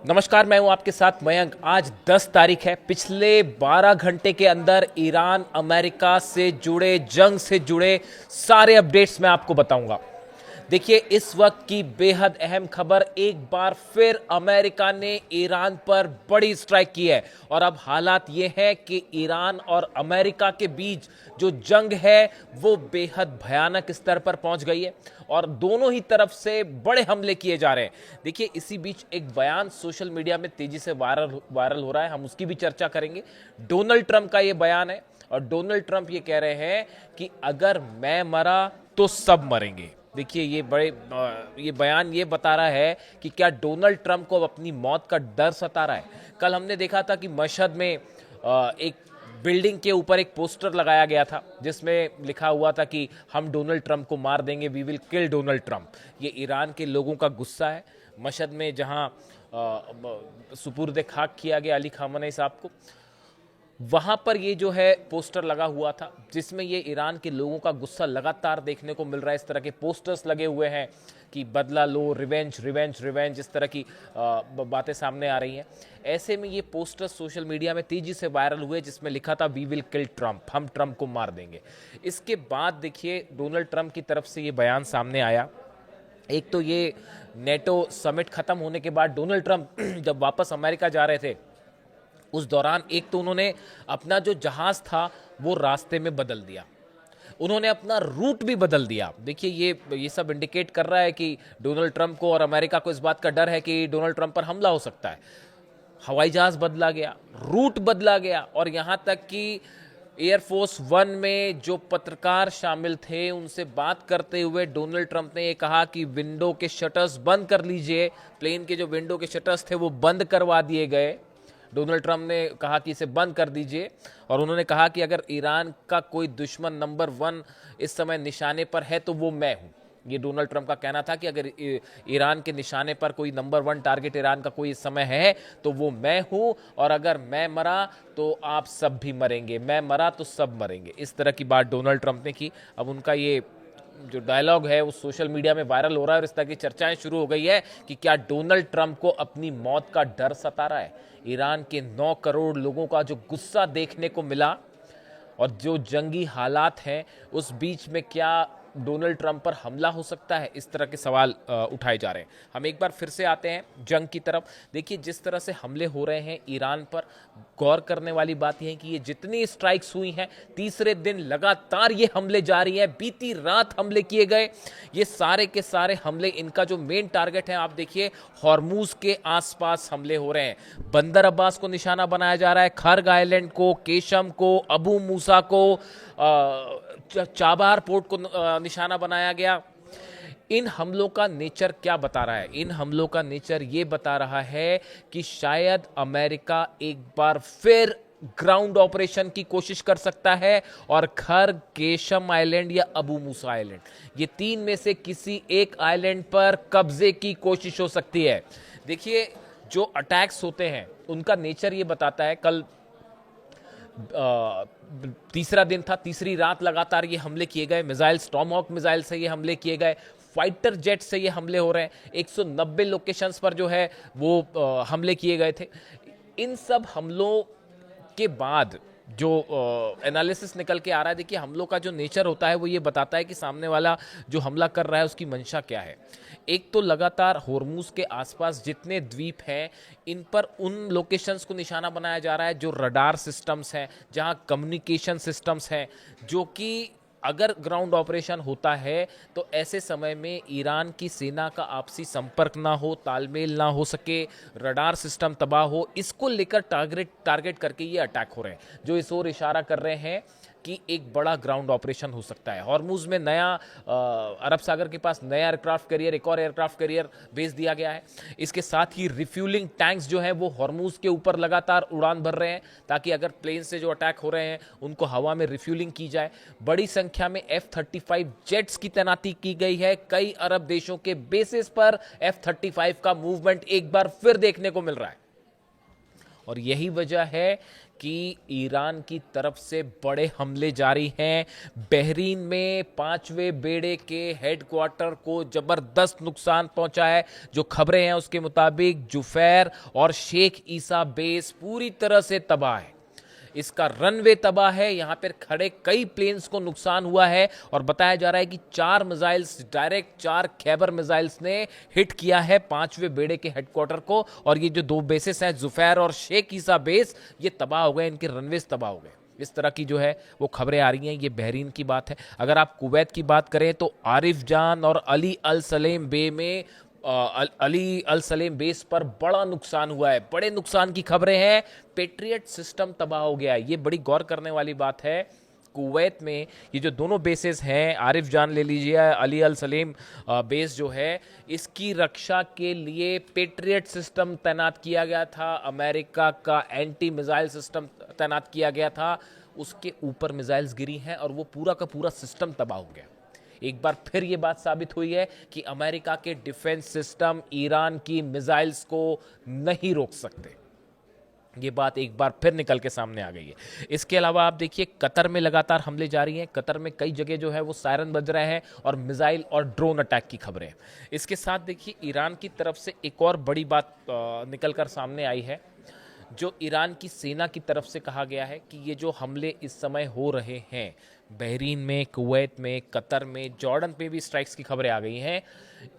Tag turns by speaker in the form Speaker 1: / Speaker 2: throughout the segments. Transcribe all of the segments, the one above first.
Speaker 1: नमस्कार, मैं हूं आपके साथ मयंक। आज 10 तारीख है। पिछले 12 घंटे के अंदर ईरान अमेरिका से जुड़े, जंग से जुड़े सारे अपडेट्स मैं आपको बताऊंगा। देखिए, इस वक्त की बेहद अहम खबर, एक बार फिर अमेरिका ने ईरान पर बड़ी स्ट्राइक की है और अब हालात ये है कि ईरान और अमेरिका के बीच जो जंग है वो बेहद भयानक स्तर पर पहुंच गई है और दोनों ही तरफ से बड़े हमले किए जा रहे हैं। देखिए, इसी बीच एक बयान सोशल मीडिया में तेजी से वायरल हो रहा है, हम उसकी भी चर्चा करेंगे। डोनाल्ड ट्रंप का ये बयान है और डोनाल्ड ट्रंप ये कह रहे हैं कि अगर मैं मरा तो सब मरेंगे। देखिए, ये बयान ये बता रहा है कि क्या डोनाल्ड ट्रंप को अब अपनी मौत का डर सता रहा है। कल हमने देखा था कि मशहद में एक बिल्डिंग के ऊपर एक पोस्टर लगाया गया था जिसमें लिखा हुआ था कि हम डोनाल्ड ट्रंप को मार देंगे, we will kill Donald Trump. ये ईरान के लोगों का गुस्सा है। मशहद में जहां सुपुर्द खाक किया गया अली खामनेई साहब को, वहां पर ये जो है पोस्टर लगा हुआ था जिसमें ये ईरान के लोगों का गुस्सा लगातार देखने को मिल रहा है। इस तरह के पोस्टर्स लगे हुए हैं कि बदला लो, रिवेंज रिवेंज रिवेंज, इस तरह की बातें सामने आ रही हैं। ऐसे में ये पोस्टर्स सोशल मीडिया में तेजी से वायरल हुए जिसमें लिखा था वी विल किल ट्रंप, हम ट्रंप को मार देंगे। इसके बाद देखिए, डोनाल्ड ट्रंप की तरफ से ये बयान सामने आया। एक तो ये नेटो समिट खत्म होने के बाद डोनाल्ड ट्रंप जब वापस अमेरिका जा रहे थे, उस दौरान एक तो उन्होंने अपना जो जहाज था वो रास्ते में बदल दिया, उन्होंने अपना रूट भी बदल दिया। देखिए, ये सब इंडिकेट कर रहा है कि डोनाल्ड ट्रंप को और अमेरिका को इस बात का डर है कि डोनाल्ड ट्रंप पर हमला हो सकता है। हवाई जहाज बदला गया, रूट बदला गया और यहां तक कि एयरफोर्स वन में जो पत्रकार शामिल थे उनसे बात करते हुए डोनाल्ड ट्रंप ने ये कहा कि विंडो के शटर्स बंद कर लीजिए। प्लेन के जो विंडो के शटर्स थे वो बंद करवा दिए गए। डोनाल्ड ट्रंप ने कहा कि इसे बंद कर दीजिए और उन्होंने कहा कि अगर ईरान का कोई दुश्मन नंबर 1 इस समय निशाने पर है तो वो मैं हूं। ये डोनाल्ड ट्रंप का कहना था कि अगर ईरान के निशाने पर कोई नंबर 1 टारगेट ईरान का कोई इस समय है तो वो मैं हूं, और अगर मैं मरा तो आप सब भी मरेंगे, मैं मरा तो सब मरेंगे। इस तरह की बात डोनाल्ड ट्रंप ने की। अब उनका ये जो डायलॉग है वो सोशल मीडिया में वायरल हो रहा है और इस तरह की चर्चाएं शुरू हो गई है कि क्या डोनाल्ड ट्रंप को अपनी मौत का डर सता रहा है। ईरान के 9 करोड़ लोगों का जो गुस्सा देखने को मिला और जो जंगी हालात हैं, उस बीच में क्या डोनाल्ड ट्रंप पर हमला हो सकता है, इस तरह के सवाल उठाए जा रहे हैं। हम एक बार फिर से आते हैं जंग की तरफ। देखिए, जिस तरह से हमले हो रहे हैं ईरान पर, गौर करने वाली बात यह है कि ये जितनी स्ट्राइक्स हुई हैं, तीसरे दिन लगातार ये हमले जारी हैं। बीती रात हमले किए गए। ये सारे के सारे हमले, इनका जो मेन टारगेट है, आप देखिए, हॉर्मूज के आसपास हमले हो रहे हैं। बंदर अब्बास को निशाना बनाया जा रहा है, खर्ग आइलैंड को, केशम को, अबू मूसा को, चाबार पोर्ट को निशाना बनाया गया। इन हमलों का नेचर क्या बता रहा है? इन हमलों का नेचर ये बता रहा है कि शायद अमेरिका एक बार फिर ग्राउंड ऑपरेशन की कोशिश कर सकता है और खर्ग, केशम आइलैंड या अबू मूसा आइलैंड, ये 3 में से किसी एक आइलैंड पर कब्जे की कोशिश हो सकती है। देखिए, जो अटैक्स होते हैं उनका नेचर ये बताता है। कल तीसरा दिन था, तीसरी रात लगातार ये हमले किए गए। मिसाइल, टॉमहॉक मिसाइल से ये हमले किए गए, फाइटर जेट से ये हमले हो रहे हैं। 190 लोकेशंस पर जो है वो हमले किए गए थे। इन सब हमलों के बाद जो एनालिसिस निकल के आ रहा है, देखिए, हमलों का जो नेचर होता है वो ये बताता है कि सामने वाला जो हमला कर रहा है उसकी मंशा क्या है। एक तो लगातार होर्मुज के आसपास जितने द्वीप हैं, इन पर उन लोकेशंस को निशाना बनाया जा रहा है जो रडार सिस्टम्स हैं, जहां कम्युनिकेशन सिस्टम्स हैं, जो कि अगर ग्राउंड ऑपरेशन होता है तो ऐसे समय में ईरान की सेना का आपसी संपर्क ना हो, तालमेल ना हो सके, रडार सिस्टम तबाह हो, इसको लेकर टारगेट करके ये अटैक हो रहे हैं, जो इस ओर इशारा कर रहे हैं कि एक बड़ा ग्राउंड ऑपरेशन हो सकता है। हॉर्मुज में नया अरब सागर के पास नया एयरक्राफ्ट कैरियर, एक और एयरक्राफ्ट कैरियर भेज दिया गया है। इसके साथ ही रिफ्यूलिंग टैंक्स जो हैं वो हॉर्मुज के ऊपर लगातार उड़ान भर रहे हैं ताकि अगर प्लेन से जो अटैक हो रहे हैं उनको हवा में रिफ्यूलिंग की जाए। बड़ी संख्या में F-35 जेट्स की तैनाती की गई है। कई अरब देशों के बेसिस पर F-35 का मूवमेंट एक बार फिर देखने को मिल रहा है और यही वजह है कि ईरान की तरफ से बड़े हमले जारी हैं। बहरीन में 5वें बेड़े के हेडक्वार्टर को जबरदस्त नुकसान पहुंचा है। जो खबरें हैं उसके मुताबिक जुफैर और शेख ईसा बेस पूरी तरह से तबाह है। इसका रनवे तबाह है, यहां पर खड़े कई प्लेन्स को नुकसान हुआ है और बताया जा रहा है कि 4 मिसाइल्स डायरेक्ट 4 खैबर मिसाइल्स ने हिट किया है 5वें बेड़े के हेडक्वार्टर को। और ये जो 2 बेसेस हैं जुफैर और शेख ईसा बेस, ये तबाह हो गए, इनके रनवेज तबाह हो गए। इस तरह की जो है वो खबरें आ रही हैं। ये बहरीन की बात है। अगर आप कुवैत की बात करें तो आरिफ जान और अली अल सलेम बे में अली अल सलेम बेस पर बड़ा नुकसान हुआ है। बड़े नुकसान की खबरें हैं। पेट्रियट सिस्टम तबाह हो गया है। ये बड़ी गौर करने वाली बात है। कुवैत में ये जो दोनों बेसेस हैं, आरिफ जान ले लीजिए, अली अल सलेम बेस जो है, इसकी रक्षा के लिए पेट्रियट सिस्टम तैनात किया गया था। अमेरिका का एंटी मिसाइल सिस्टम तैनात किया गया था। उसके ऊपर मिसाइल्स गिरी हैं और वो पूरा का पूरा सिस्टम तबाह हो गया। एक बार फिर ये बात साबित हुई है कि अमेरिका के डिफेंस सिस्टम ईरान की मिसाइल्स को नहीं रोक सकते। ये बात एक बार फिर निकल के सामने आ गई है। इसके अलावा आप देखिए कतर में लगातार हमले जारी हैं। कतर में कई जगह जो है वो सायरन बज रहे हैं और मिसाइल और ड्रोन अटैक की खबरें हैं। इसके साथ देखिए ईरान की तरफ से एक और बड़ी बात निकल कर सामने आई है। जो ईरान की सेना की तरफ से कहा गया है कि ये जो हमले इस समय हो रहे हैं, बहरीन में, कुवैत में, कतर में, जॉर्डन पे भी स्ट्राइक्स की खबरें आ गई हैं।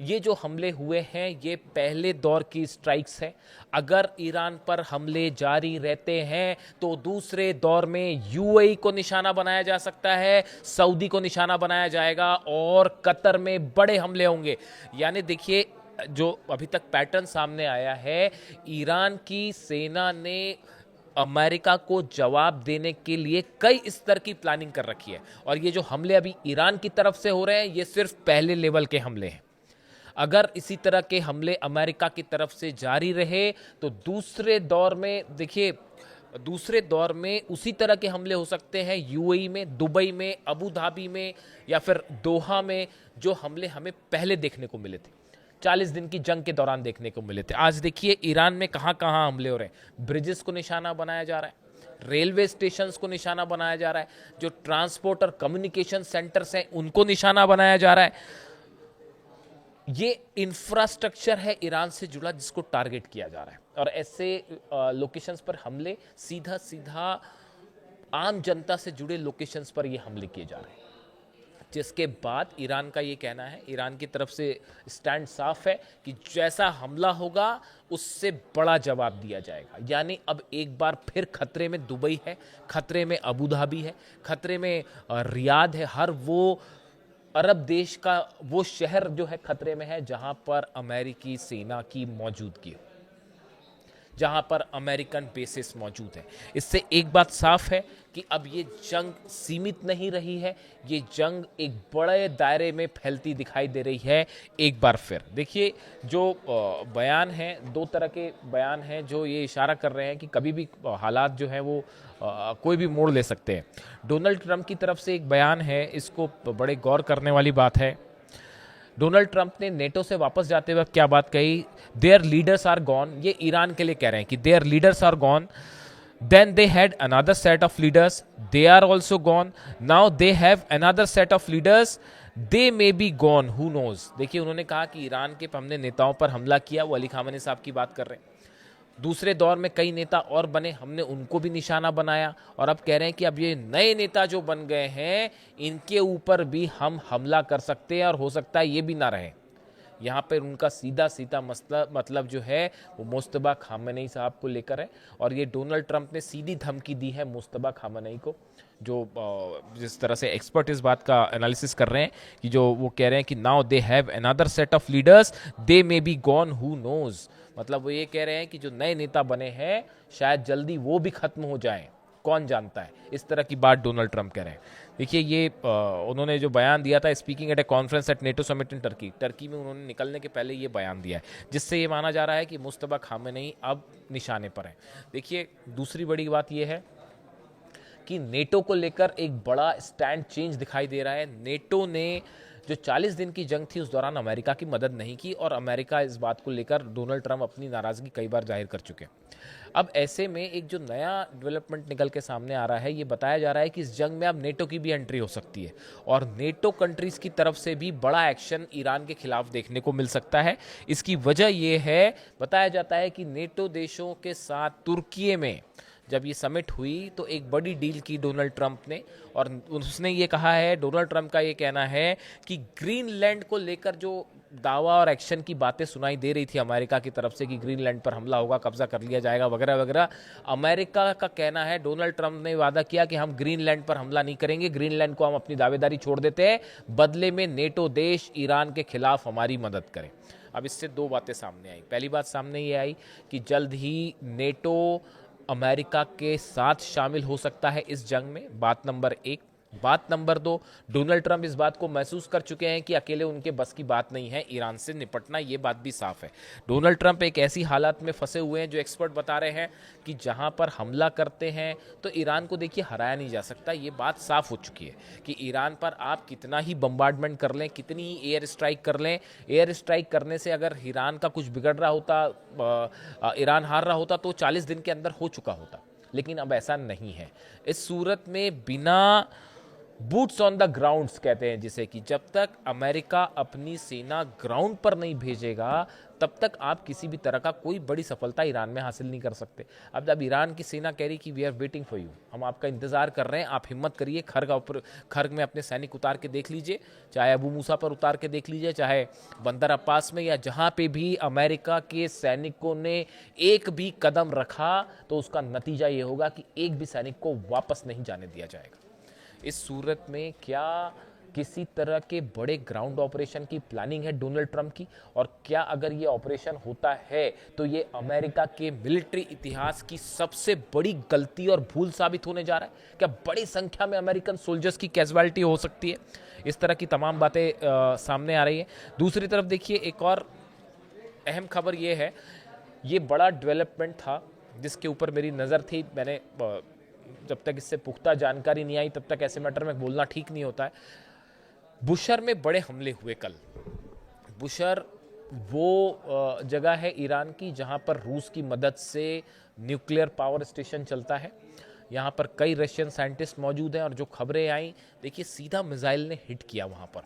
Speaker 1: ये जो हमले हुए हैं ये पहले दौर की स्ट्राइक्स है। अगर ईरान पर हमले जारी रहते हैं तो दूसरे दौर में यूएई को निशाना बनाया जा सकता है, सऊदी को निशाना बनाया जाएगा और कतर में बड़े हमले होंगे। यानी देखिए जो अभी तक पैटर्न सामने आया है, ईरान की सेना ने अमेरिका को जवाब देने के लिए कई स्तर की प्लानिंग कर रखी है। और ये जो हमले अभी ईरान की तरफ से हो रहे हैं ये सिर्फ पहले लेवल के हमले हैं। अगर इसी तरह के हमले अमेरिका की तरफ से जारी रहे तो दूसरे दौर में देखिए, दूसरे दौर में उसी तरह के हमले हो सकते हैं यूएई में, दुबई में, अबू धाबी में या फिर दोहा में, जो हमले हमें पहले देखने को मिले थे, 40 दिन की जंग के दौरान देखने को मिले थे। आज देखिए ईरान में कहां कहां हमले हो रहे हैं। ब्रिजेस को निशाना बनाया जा रहा है, रेलवे स्टेशंस को निशाना बनाया जा रहा है, जो ट्रांसपोर्ट और कम्युनिकेशन सेंटर्स हैं उनको निशाना बनाया जा रहा है। ये इंफ्रास्ट्रक्चर है ईरान से जुड़ा जिसको टारगेट किया जा रहा है। और ऐसे लोकेशंस पर हमले सीधा सीधा आम जनता से जुड़े लोकेशंस पर ये हमले किए जा रहे हैं। जिसके बाद ईरान का ये कहना है, ईरान की तरफ से स्टैंड साफ है कि जैसा हमला होगा उससे बड़ा जवाब दिया जाएगा। यानी अब एक बार फिर खतरे में दुबई है, खतरे में अबू धाबी है, खतरे में रियाद है। हर वो अरब देश का वो शहर जो है खतरे में है जहां पर अमेरिकी सेना की मौजूदगी हो, जहां पर अमेरिकन बेसिस मौजूद है। इससे एक बात साफ है कि अब ये जंग सीमित नहीं रही है, ये जंग एक बड़े दायरे में फैलती दिखाई दे रही है। एक बार फिर देखिए जो बयान हैं, 2 तरह के बयान हैं जो ये इशारा कर रहे हैं कि कभी भी हालात जो है वो कोई भी मोड़ ले सकते हैं। डोनाल्ड ट्रंप की तरफ से एक बयान है, इसको बड़े गौर करने वाली बात है। डोनाल्ड ट्रंप ने नेटो से वापस जाते वक्त क्या बात कही, देयर लीडर्स आर गॉन। ये ईरान के लिए कह रहे हैं कि their leaders are gone, then they had another set of leaders, they are also gone, now they have another set of leaders, they may be gone, who knows. देखिए उन्होंने कहा कि ईरान के हमने नेताओं पर हमला किया, वो अली खामेनी साहब की बात कर रहे हैं। दूसरे दौर में कई नेता और बने, हमने उनको भी निशाना बनाया और अब कह रहे हैं कि अब ये नए नेता जो बन गए हैं इनके ऊपर भी हम हमला कर सकते हैं और हो सकता है ये भी ना रहे। यहाँ पर उनका सीधा सीधा मतलब जो है वो मुस्तबा खामेनी साहब को लेकर है। और ये डोनाल्ड ट्रंप ने सीधी धमकी दी है मुस्तबा खामेनी को, जो जिस तरह से एक्सपर्ट इस बात का एनालिसिस कर रहे हैं कि जो वो कह रहे हैं कि now they have another set of leaders, they may be gone, who knows. मतलब वो ये कह रहे हैं कि जो नए नेता बने हैं शायद जल्दी वो भी खत्म हो जाएं, कौन जानता है। इस तरह की बात डोनाल्ड ट्रंप कह रहे हैं। देखिए ये उन्होंने जो बयान दिया था speaking at a conference at NATO summit in Turkey में उन्होंने निकलने के पहले ये बयान दिया है, जिससे ये माना जा रहा है कि मुस्तबा खामेनी अब निशाने पर है। देखिए दूसरी बड़ी बात ये है कि नेटो को लेकर एक बड़ा स्टैंड चेंज दिखाई दे रहा है। नेटो ने जो 40 दिन की जंग थी उस दौरान अमेरिका की मदद नहीं की और अमेरिका इस बात को लेकर डोनाल्ड ट्रंप अपनी नाराज़गी कई बार जाहिर कर चुके हैं। अब ऐसे में एक जो नया डेवलपमेंट निकल के सामने आ रहा है, ये बताया जा रहा है कि इस जंग में अब नेटो की भी एंट्री हो सकती है और नेटो कंट्रीज की तरफ से भी बड़ा एक्शन ईरान के खिलाफ देखने को मिल सकता है। इसकी वजह यह है, बताया जाता है कि नेटो देशों के साथ तुर्की में जब ये समिट हुई तो एक बड़ी डील की डोनाल्ड ट्रंप ने और उसने ये कहा है, डोनाल्ड ट्रंप का ये कहना है कि ग्रीनलैंड को लेकर जो दावा और एक्शन की बातें सुनाई दे रही थी अमेरिका की तरफ से कि ग्रीनलैंड पर हमला होगा, कब्जा कर लिया जाएगा वगैरह वगैरह, अमेरिका का कहना है, डोनाल्ड ट्रंप ने वादा किया कि हम ग्रीनलैंड पर हमला नहीं करेंगे, ग्रीनलैंड को हम अपनी दावेदारी छोड़ देते हैं, बदले में नेटो देश ईरान के खिलाफ हमारी मदद करें। अब इससे दो बातें सामने आई। पहली बात सामने ये आई कि जल्द ही नेटो अमेरिका के साथ शामिल हो सकता है इस जंग में, बात नंबर एक। बात नंबर दो, डोनाल्ड ट्रंप इस बात को महसूस कर चुके हैं कि अकेले उनके बस की बात नहीं है ईरान से निपटना, ये बात भी साफ है। डोनाल्ड ट्रंप एक ऐसी हालत में फंसे हुए हैं जो एक्सपर्ट बता रहे हैं कि जहां पर हमला करते हैं तो ईरान को देखिए हराया नहीं जा सकता। ये बात साफ हो चुकी है कि ईरान पर आप कितना ही बम्बार्डमेंट कर लें, कितनी ही एयर स्ट्राइक कर लें, एयर स्ट्राइक करने से अगर ईरान का कुछ बिगड़ रहा होता, ईरान हार रहा होता तो 40 दिन के अंदर हो चुका होता। लेकिन अब ऐसा नहीं है। इस सूरत में बिना बूट्स ऑन द ग्राउंड्स कहते हैं जिसे, कि जब तक अमेरिका अपनी सेना ग्राउंड पर नहीं भेजेगा तब तक आप किसी भी तरह का कोई बड़ी सफलता ईरान में हासिल नहीं कर सकते। अब जब ईरान की सेना कह रही कि we are waiting for you, हम आपका इंतजार कर रहे हैं, आप हिम्मत करिए, खर्ग में अपने सैनिक उतार के देख लीजिए, चाहे अबू मूसा पर उतार के देख लीजिए, चाहे बंदर अब्बास में, या जहां पे भी अमेरिका के सैनिकों ने एक भी कदम रखा तो उसका नतीजा ये होगा कि एक भी सैनिक को वापस नहीं जाने दिया जाएगा। इस सूरत में क्या किसी तरह के बड़े ग्राउंड ऑपरेशन की प्लानिंग है डोनाल्ड ट्रंप की? और क्या अगर ये ऑपरेशन होता है तो ये अमेरिका के मिलिट्री इतिहास की सबसे बड़ी गलती और भूल साबित होने जा रहा है? क्या बड़ी संख्या में अमेरिकन सोल्जर्स की कैजुअलिटी हो सकती है? इस तरह की तमाम बातें सामने आ रही है। दूसरी तरफ देखिए, एक और अहम खबर ये है, ये बड़ा डेवलपमेंट था जिसके ऊपर मेरी नज़र थी, मैंने जब तक इससे पुख्ता जानकारी नहीं आई तब तक ऐसे मैटर में बोलना ठीक नहीं होता है। बुशर में बड़े हमले हुए कल। बुशर वो जगह है ईरान की जहां पर रूस की मदद से न्यूक्लियर पावर स्टेशन चलता है। यहाँ पर कई रशियन साइंटिस्ट मौजूद हैं और जो खबरें आई, देखिए सीधा मिसाइल ने हिट किया वहाँ पर।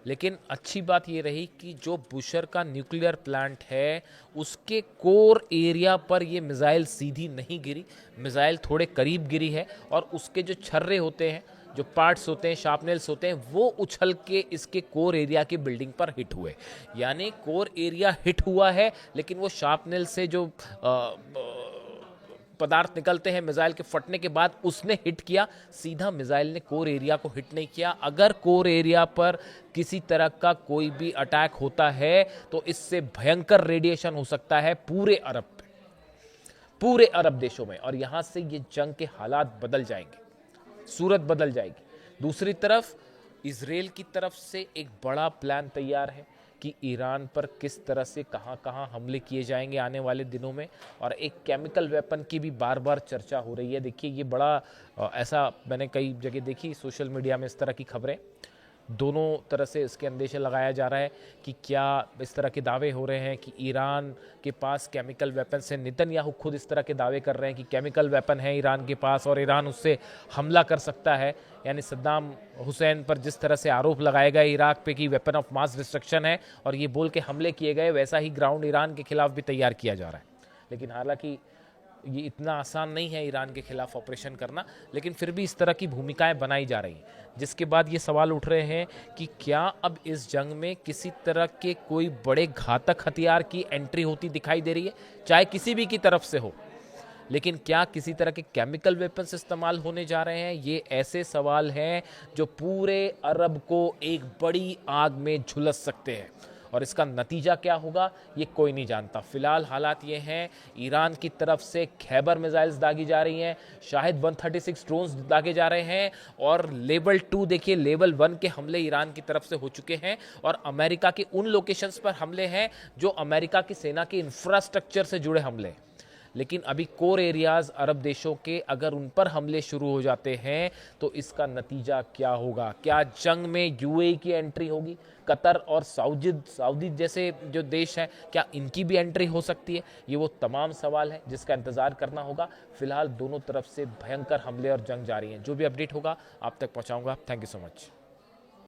Speaker 1: लेकिन अच्छी बात ये रही कि जो बुशर का न्यूक्लियर प्लांट है उसके कोर एरिया पर ये मिसाइल सीधी नहीं गिरी, मिसाइल थोड़े करीब गिरी है और उसके जो छर्रे होते हैं, जो पार्ट्स होते हैं, शार्पनेल्स होते हैं, वो उछल के इसके कोर एरिया की बिल्डिंग पर हिट हुए। यानी कोर एरिया हिट हुआ है लेकिन वो शार्पनेल से जो पदार्थ निकलते हैं मिसाइल के फटने के बाद उसने हिट किया, सीधा मिसाइल ने कोर एरिया को हिट नहीं किया। अगर कोर एरिया पर किसी तरह का कोई भी अटैक होता है तो इससे भयंकर रेडिएशन हो सकता है पूरे अरब देशों में, और यहां से ये जंग के हालात बदल जाएंगे, सूरत बदल जाएगी। दूसरी तरफ इजराइल की तरफ से एक बड़ा प्लान तैयार है कि ईरान पर किस तरह से कहां हमले किए जाएंगे आने वाले दिनों में, और एक केमिकल वेपन की भी बार बार चर्चा हो रही है। देखिए ये बड़ा ऐसा मैंने कई जगह देखी सोशल मीडिया में इस तरह की खबरें, दोनों तरह से इसके अंदेशा लगाया जा रहा है कि क्या इस तरह के दावे हो रहे हैं कि ईरान के पास केमिकल वेपन से, नेतन्याहू खुद इस तरह के दावे कर रहे हैं कि केमिकल वेपन है ईरान के पास और ईरान उससे हमला कर सकता है। यानी सद्दाम हुसैन पर जिस तरह से आरोप लगाए गए इराक पे कि वेपन ऑफ मास डिस्ट्रक्शन है और ये बोल के हमले किए गए, वैसा ही ग्राउंड ईरान के खिलाफ भी तैयार किया जा रहा है। लेकिन हालांकि ये इतना आसान नहीं है ईरान के खिलाफ ऑपरेशन करना, लेकिन फिर भी इस तरह की भूमिकाएं बनाई जा रही हैं, जिसके बाद ये सवाल उठ रहे हैं कि क्या अब इस जंग में किसी तरह के कोई बड़े घातक हथियार की एंट्री होती दिखाई दे रही है, चाहे किसी भी की तरफ से हो, लेकिन क्या किसी तरह के केमिकल वेपन्स इस्तेमाल होने जा रहे हैं? ये ऐसे सवाल हैं जो पूरे अरब को एक बड़ी आग में झुलस सकते हैं, और इसका नतीजा क्या होगा ये कोई नहीं जानता। फिलहाल हालात ये हैं, ईरान की तरफ से खैबर मिसाइल्स दागी जा रही हैं, शाहिद 136 ड्रोन्स दागे जा रहे हैं, और लेवल 2 देखिए, लेवल 1 के हमले ईरान की तरफ से हो चुके हैं, और अमेरिका के उन लोकेशंस पर हमले हैं जो अमेरिका की सेना के इंफ्रास्ट्रक्चर से जुड़े हमले। लेकिन अभी कोर एरियाज अरब देशों के अगर उन पर हमले शुरू हो जाते हैं तो इसका नतीजा क्या होगा? क्या जंग में यूएई की एंट्री होगी? कतर और सऊदी जैसे जो देश हैं, क्या इनकी भी एंट्री हो सकती है? ये वो तमाम सवाल हैं जिसका इंतजार करना होगा। फिलहाल दोनों तरफ से भयंकर हमले और जंग जारी हैं। जो भी अपडेट होगा आप तक पहुंचाऊंगा। Thank you so much.